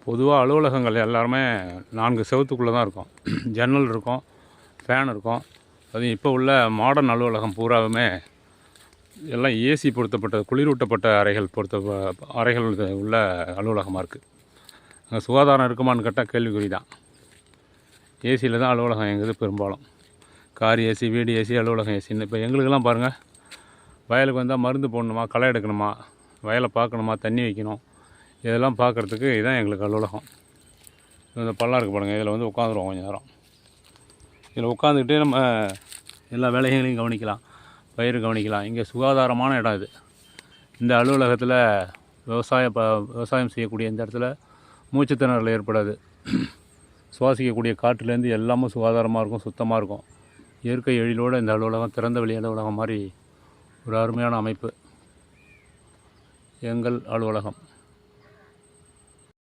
பொதுவாக அலுவலகங்கள் எல்லாருமே 4 செவத்துக்குள்ளே தான் இருக்கும். ஜன்னல் இருக்கும், ஃபேன் இருக்கும். அதுவும் இப்போ உள்ள மாடர்ன் அலுவலகம் பூராவுமே எல்லாம் ஏசி பொருத்தப்பட்ட குளிரூட்டப்பட்ட அறைகள் உள்ள அலுவலகமாக இருக்குது. அங்கே சுகாதாரம் இருக்குமான்னு கேட்டால் கேள்விக்குறி தான். ஏசியில் தான் அலுவலகம் எங்குது பெரும்பாலும். கார் ஏசி, வீடு ஏசி, அலுவலகம் ஏசின்னு. இப்போ எங்களுக்கெல்லாம் பாருங்கள், வயலுக்கு வந்தால் மருந்து போடணுமா, களை எடுக்கணுமா, வயலை பார்க்கணுமா, தண்ணி வைக்கணும், இதெல்லாம் பார்க்குறதுக்கு இதுதான் எங்களுக்கு அலுவலகம். இந்த பள்ளம் இருக்குது பாருங்கள், இதில் வந்து உட்காந்துருவோம் கொஞ்சம் நேரம். இதில் உட்காந்துக்கிட்டே நம்ம எல்லா வேலைகளையும் கவனிக்கலாம், பயிர் கவனிக்கலாம். இங்கே சுகாதாரமான இடம் இது. இந்த அலுவலகத்தில் விவசாயம் செய்யக்கூடிய இந்த இடத்துல மூச்சுத்திணறல் ஏற்படாது. சுவாசிக்கக்கூடிய காற்றுலேருந்து எல்லாமும் சுகாதாரமாக இருக்கும், சுத்தமாக இருக்கும். இயற்கை எழிலோடு இந்த அலுவலகம் திறந்த வெளி அலுவலகம் மாதிரி ஒரு அருமையான அமைப்பு எங்கள் அலுவலகம்.